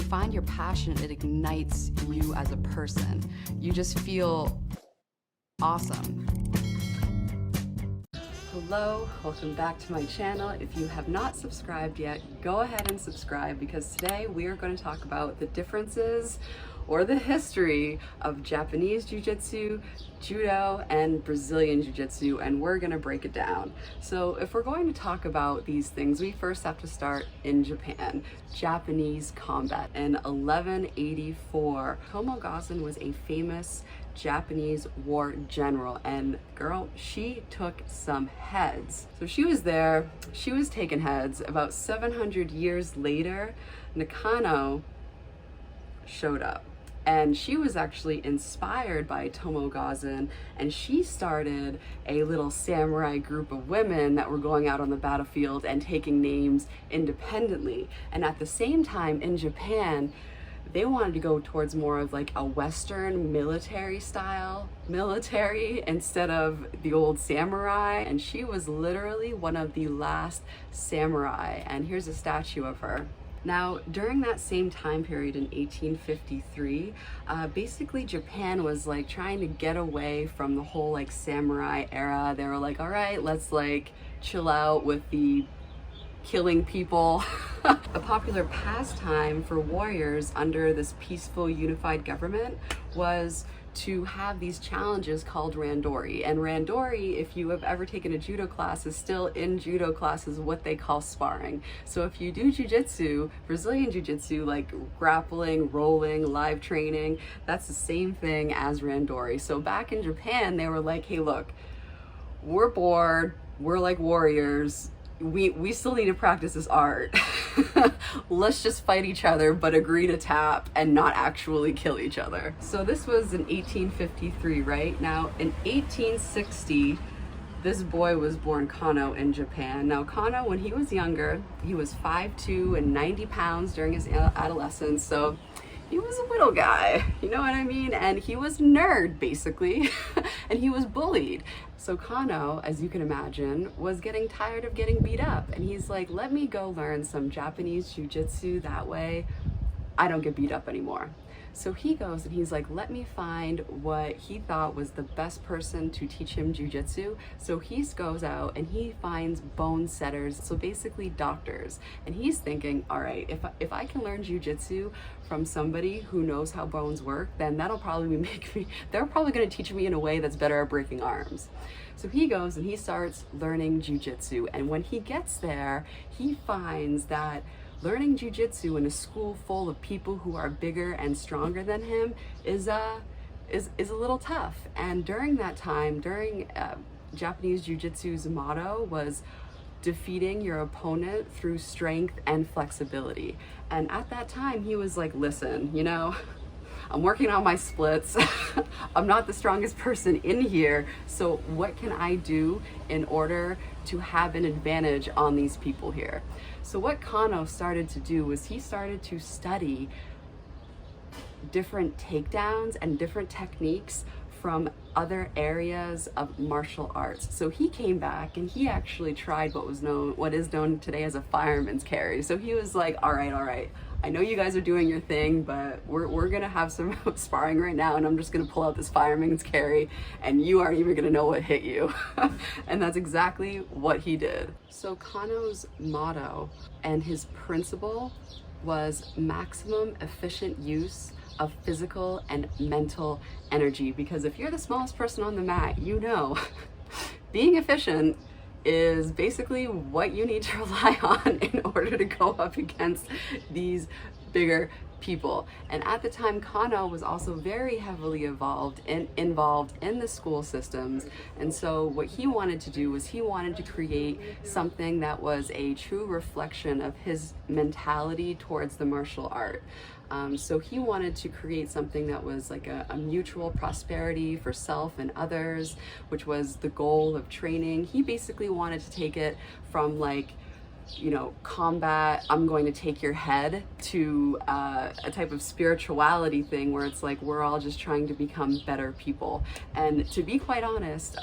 find your passion, it ignites you as a person. You just feel awesome. Hello, welcome back to my channel. If you have not subscribed yet, go ahead and subscribe, because today we are going to talk about the differences or the history of Japanese Jiu-Jitsu, Judo, and Brazilian Jiu-Jitsu, and we're gonna break it down. So if we're going to talk about these things, we first have to start in Japan. Japanese combat. In 1184, Tomoe Gozen was a famous Japanese war general, and girl, she took some heads. So she was there, she was taking heads. About 700 years later, Nakano showed up. And she was actually inspired by Tomoe Gozen, and she started a little samurai group of women that were going out on the battlefield and taking names independently. And at the same time in Japan, they wanted to go towards more of like a Western military style military instead of the old samurai. And she was literally one of the last samurai. And here's a statue of her. Now, during that same time period in 1853, basically Japan was like trying to get away from the whole like samurai era. They were like, all right, let's like chill out with the killing people. A popular pastime for warriors under this peaceful unified government was to have these challenges called randori. And randori, if you have ever taken a judo class, is still in judo classes what they call sparring. So if you do jujitsu, Brazilian jiu-jitsu, like grappling, rolling, live training, that's the same thing as randori. So back in Japan, they were like, hey, look, we're bored, we're like warriors, we still need to practice this art. Let's just fight each other, but agree to tap and not actually kill each other. So this was in 1853, right? Now in 1860, this boy was born Kano in Japan. Now Kano, when he was younger, he was 5'2" and 90 pounds during his adolescence. So he was a little guy, you know what I mean? And he was a nerd, basically, and he was bullied. So Kano, as you can imagine, was getting tired of getting beat up. And he's like, let me go learn some Japanese jiu-jitsu, that way I don't get beat up anymore. So he goes and he's like, let me find what he thought was the best person to teach him jiu-jitsu. So he goes out and he finds bone setters, so basically doctors. And he's thinking, all right, if I can learn jiu-jitsu from somebody who knows how bones work, then that'll probably make me, they're probably gonna teach me in a way that's better at breaking arms. So he goes and he starts learning jiu-jitsu. And when he gets there, he finds that learning jiu-jitsu in a school full of people who are bigger and stronger than him is a little tough. And during that time, Japanese jiu-jitsu's motto was defeating your opponent through strength and flexibility. And at that time, he was like, listen, you know, I'm working on my splits. I'm not the strongest person in here. So what can I do in order to have an advantage on these people here? So what Kano started to do was he started to study different takedowns and different techniques from other areas of martial arts. So he came back and he actually tried what is known today as a fireman's carry. So he was like, all right, I know you guys are doing your thing, but we're gonna have some sparring right now, and I'm just gonna pull out this fireman's carry and you aren't even gonna know what hit you. And that's exactly what he did. So Kano's motto and his principle was maximum efficient use of physical and mental energy. Because if you're the smallest person on the mat, you know, being efficient is basically what you need to rely on in order to go up against these bigger people. And at the time, Kano was also very heavily involved in the school systems. And so what he wanted to do was he wanted to create something that was a true reflection of his mentality towards the martial art. So he wanted to create something that was like a mutual prosperity for self and others, which was the goal of training. He basically wanted to take it from like, you know, combat, I'm going to take your head, to a type of spirituality thing where it's like we're all just trying to become better people. And to be quite honest,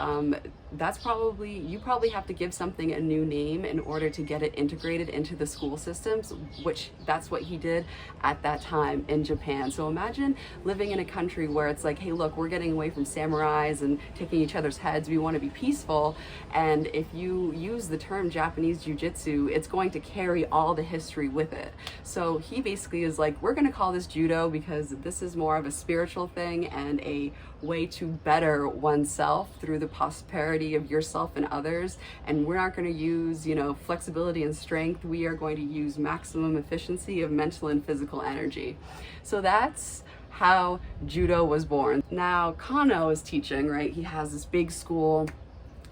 that's probably, you probably have to give something a new name in order to get it integrated into the school systems, which that's what he did at that time in Japan. So imagine living in a country where it's like, hey, look, we're getting away from samurais and taking each other's heads. We want to be peaceful. And if you use the term Japanese Jiu-Jitsu, it's going to carry all the history with it. So he basically is like, we're going to call this Judo because this is more of a spiritual thing and a way to better oneself through the prosperity of yourself and others. And we're not going to use, you know, flexibility and strength. We are going to use maximum efficiency of mental and physical energy. So that's how Judo was born. Now Kano is teaching, right? He has this big school.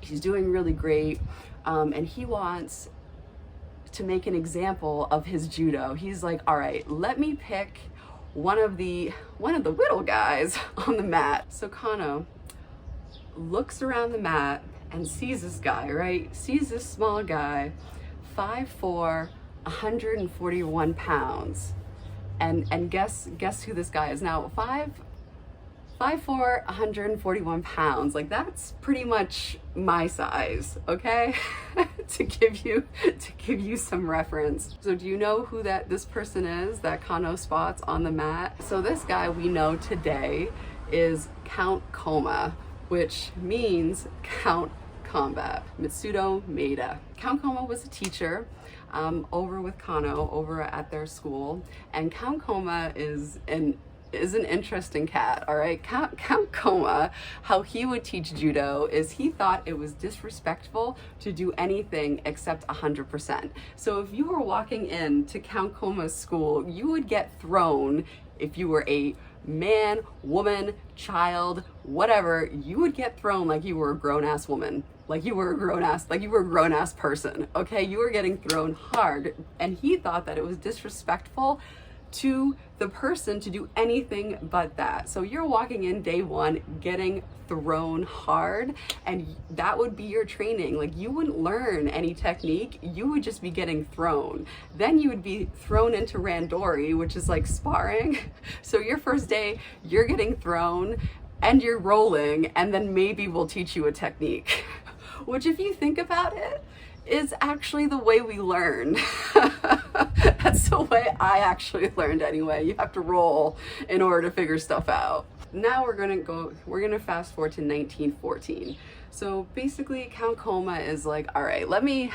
He's doing really great. And he wants to make an example of his Judo. He's like, all right, let me pick one of the little guys on the mat. So Kano looks around the mat and sees this guy, right? Sees this small guy, 5'4", 141 pounds. And guess who this guy is now? 5'4", 141 pounds. Like, that's pretty much my size, okay? to give you some reference. So do you know who this person is that Kano spots on the mat? So this guy we know today is Count Koma, which means Count Combat, Mitsudo Maeda. Count Koma was a teacher over with Kano over at their school, and Count Koma is an interesting cat, all right? Count Koma, how he would teach Judo is he thought it was disrespectful to do anything except 100%. So if you were walking into Count Koma's school, you would get thrown. If you were a man, woman, child, whatever, you would get thrown like you were a grown-ass woman. Like you were a grown-ass person, okay? You were getting thrown hard. And he thought that it was disrespectful to the person to do anything but that. So you're walking in day one getting thrown hard, and that would be your training. Like, you wouldn't learn any technique, you would just be getting thrown. Then you would be thrown into randori, which is like sparring. So your first day, you're getting thrown and you're rolling, and then maybe we'll teach you a technique. Which, if you think about it, is actually the way we learn. That's the way I actually learned anyway. You have to roll in order to figure stuff out. Now we're gonna fast forward to 1914. So basically Count Koma is like, all right, let me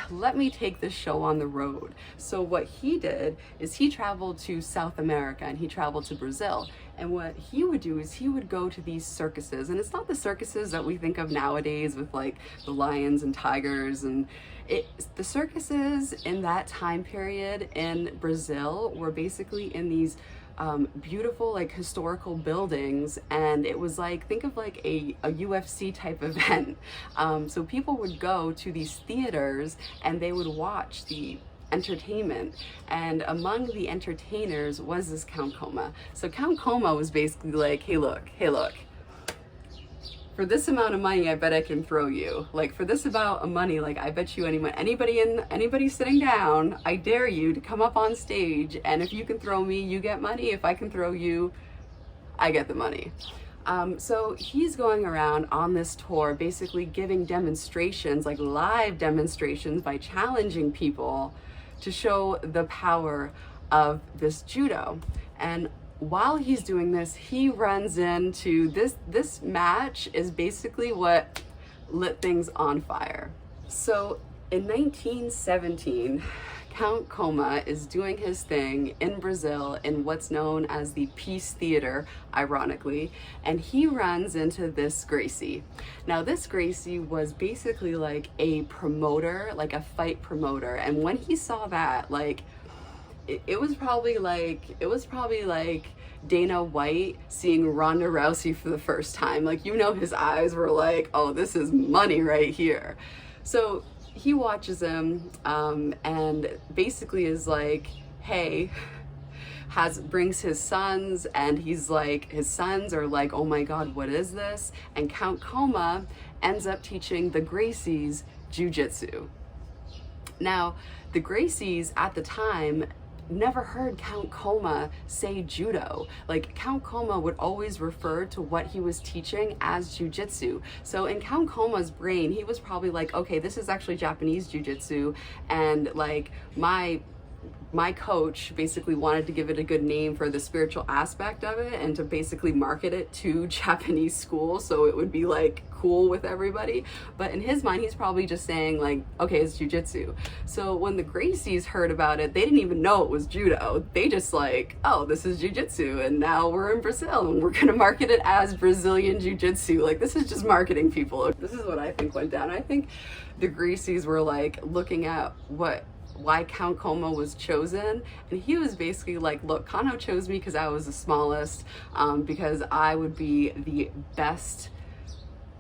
take this show on the road. So what he did is he traveled to South America and he traveled to Brazil. And what he would do is he would go to these circuses, and it's not the circuses that we think of nowadays with like the lions and tigers, and the circuses in that time period in Brazil were basically in these beautiful like historical buildings, and it was like, think of like a UFC type event. So people would go to these theaters and they would watch the entertainment, and among the entertainers was this Count Koma. So Count Koma was basically like, hey look, for this amount of money, I bet I can throw you. Like, for this amount of money, like, I bet you anybody sitting down, I dare you to come up on stage, and if you can throw me, you get money. If I can throw you, I get the money. So he's going around on this tour, basically giving demonstrations, like live demonstrations, by challenging people to show the power of this Judo. And while he's doing this, he runs into this match is basically what lit things on fire. So in 1917, Count Koma is doing his thing in Brazil in what's known as the Peace Theater, ironically, and he runs into this GRACIE. Now this GRACIE was basically like a promoter, like a fight promoter, and when he saw that, like, it was probably like Dana White seeing Ronda Rousey for the first time. Like, you know, his eyes were like, oh, this is money right here. So he watches him and basically is like, hey, brings his sons, and he's like, his sons are like, oh my God, what is this? And Count Koma ends up teaching the GRACIES Jiu-Jitsu. Now, the GRACIES at the time, never heard Count Koma say judo. Like, Count Koma would always refer to what he was teaching as jujitsu. So in Count Koma's brain, he was probably like, okay, this is actually Japanese jujitsu, and like my coach basically wanted to give it a good name for the spiritual aspect of it and to basically market it to Japanese schools so it would be like cool with everybody. But in his mind, he's probably just saying like, okay, it's jujitsu. So when the Gracies heard about it, they didn't even know it was judo. They just like, oh, this is jujitsu, and now we're in Brazil and we're gonna market it as Brazilian jiu-jitsu. Like, this is just marketing, people. This is what I think went down. I think the Gracies were like looking at why Count Koma was chosen, and he was basically like, look, Kano chose me because I was the smallest, because I would be the best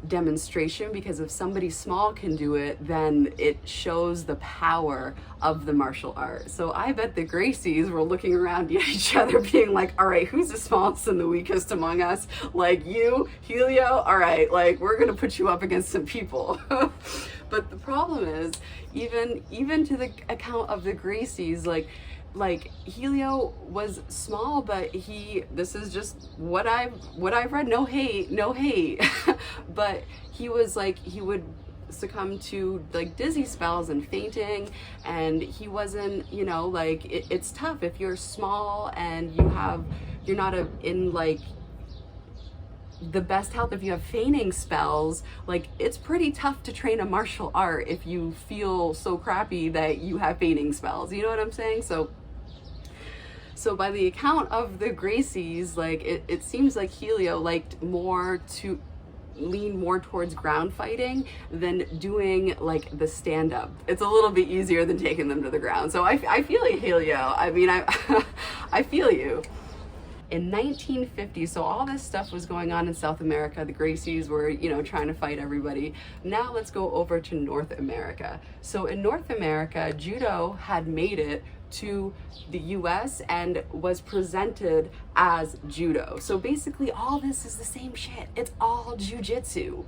demonstration, because if somebody small can do it, then it shows the power of the martial art. So I bet the Gracies were looking around at each other being like, all right, who's the smallest and the weakest among us? Like, you, Helio? All right, like, we're gonna put you up against some people. But the problem is, even to the account of the Gracies, like Helio was small, but this is just what I've read, no hate, but he was like, he would succumb to like dizzy spells and fainting, and he wasn't, you know, like, it's tough if you're small and you're not in like the best health. If you have fainting spells, like, it's pretty tough to train a martial art if you feel so crappy that you have fainting spells, you know what I'm saying? So by the account of the Gracies, like, it seems like Helio liked more to lean more towards ground fighting than doing like the stand-up. It's a little bit easier than taking them to the ground. So I feel you, Helio. I mean, I feel you. In 1950, so all this stuff was going on in South America. The Gracies were, you know, trying to fight everybody. Now let's go over to North America. So in North America, judo had made it to the US and was presented as judo. So basically all this is the same shit. It's all jujitsu.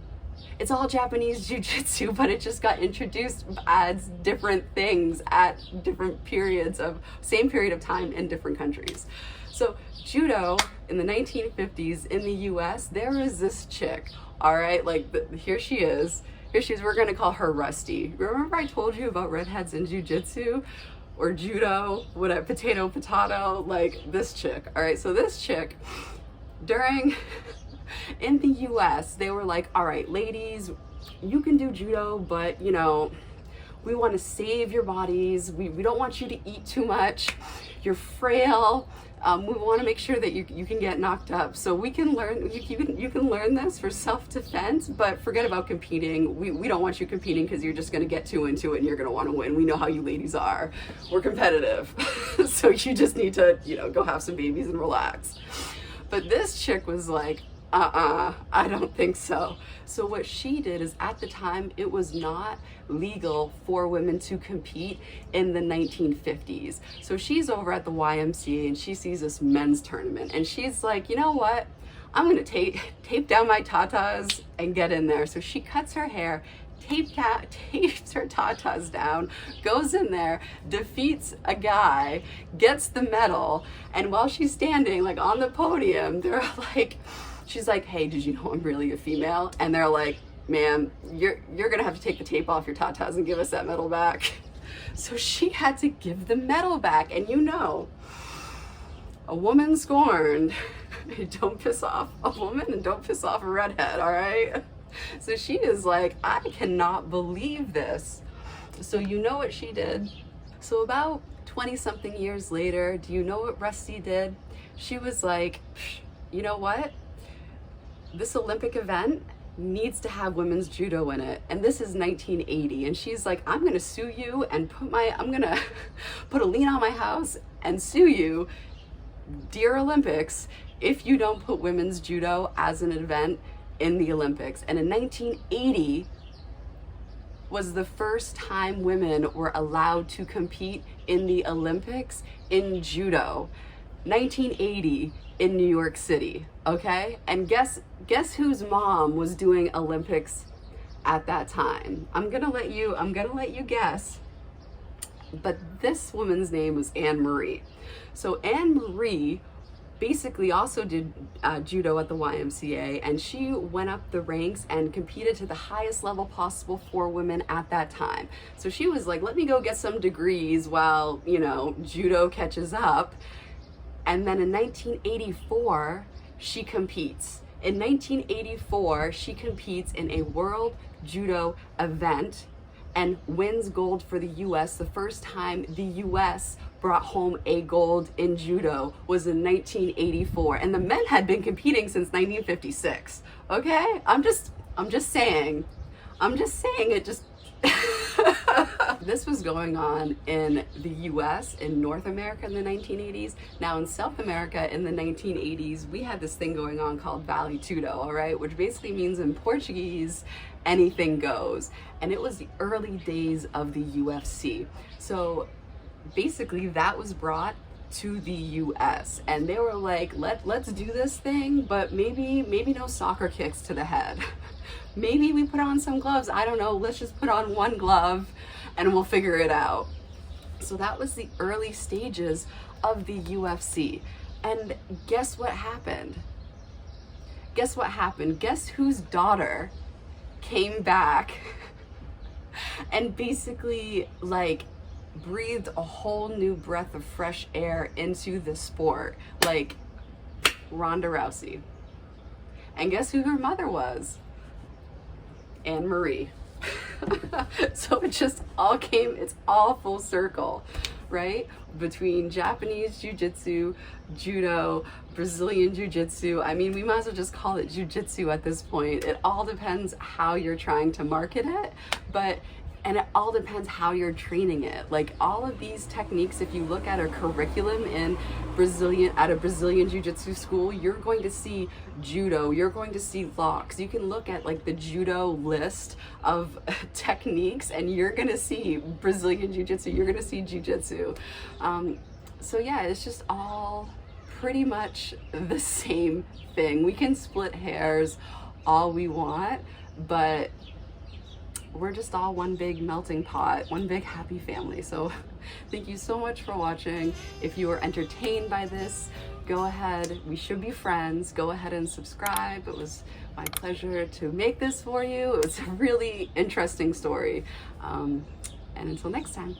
It's all Japanese jiu-jitsu, but it just got introduced as different things at different periods of, same period of time in different countries. So judo in the 1950s in the US, there is this chick, all right, like here she is, we're gonna call her Rusty. Remember I told you about redheads in jiu-jitsu or judo, whatever, potato, like this chick, all right? So this chick, in the US, they were like, all right, ladies, you can do judo, but you know, we want to save your bodies. We don't want you to eat too much. You're frail. We want to make sure that you can get knocked up. So we can learn, you can learn this for self-defense, but forget about competing. We don't want you competing because you're just going to get too into it and you're going to want to win. We know how you ladies are. We're competitive. So you just need to, you know, go have some babies and relax. But this chick was like, I don't think so. So what she did is, at the time, it was not legal for women to compete in the 1950s. So she's over at the YMCA and she sees this men's tournament and she's like, you know what? I'm gonna tape down my tatas and get in there. So she cuts her hair, tapes her tatas down, goes in there, defeats a guy, gets the medal, and while she's standing like on the podium, they're like, she's like, hey, did you know I'm really a female? And they're like, ma'am, you're gonna have to take the tape off your tatas and give us that medal back. So she had to give the medal back, and you know, a woman scorned, don't piss off a woman and don't piss off a redhead, all right? So she is like, I cannot believe this. So you know what she did? So about 20-something years later, do you know what Rusty did? She was like, you know what? This Olympic event needs to have women's judo in it, and this is 1980, and she's like, I'm gonna sue you and I'm gonna put a lien on my house and sue you, dear Olympics, if you don't put women's judo as an event in the Olympics. And in 1980 was the first time women were allowed to compete in the Olympics in judo. 1980 in New York City, okay? And guess whose mom was doing Olympics at that time? I'm gonna let you guess. But this woman's name was Anne-Marie. So Anne-Marie basically also did judo at the YMCA, and she went up the ranks and competed to the highest level possible for women at that time. So she was like, let me go get some degrees while, you know, judo catches up. And then in 1984, she competes. In 1984, she competes in a world judo event and wins gold for the US. The first time the US brought home a gold in judo was in 1984, and the men had been competing since 1956. Okay, I'm just saying it just this was going on in the US, in North America in the 1980s. Now in South America in the 1980s, we had this thing going on called VALE TUDO, all right, which basically means in Portuguese, anything goes. And it was the early days of the UFC. So basically that was brought to the US, and they were like, let's do this thing, but maybe no soccer kicks to the head. Maybe we put on some gloves. I don't know, let's just put on one glove and we'll figure it out. So that was the early stages of the UFC. And guess what happened? Guess what happened? Guess whose daughter came back and basically like breathed a whole new breath of fresh air into the sport? Like Ronda Rousey. And guess who her mother was? Anne-Marie. So it just all came, it's all full circle, right? Between Japanese Jiu-Jitsu, Judo, Brazilian Jiu-Jitsu. I mean, we might as well just call it Jiu-Jitsu at this point. It all depends how you're trying to market it, and it all depends how you're training it. Like all of these techniques, if you look at a curriculum in at a Brazilian Jiu-Jitsu school, you're going to see judo, you're going to see locks. You can look at like the judo list of techniques and you're gonna see Brazilian Jiu-Jitsu, you're gonna see Jiu-Jitsu. So yeah, it's just all pretty much the same thing. We can split hairs all we want, but we're just all one big melting pot, one big happy family. So thank you so much for watching. If you were entertained by this, go ahead, we should be friends. Go ahead and subscribe. It was my pleasure to make this for you. It was a really interesting story. And until next time.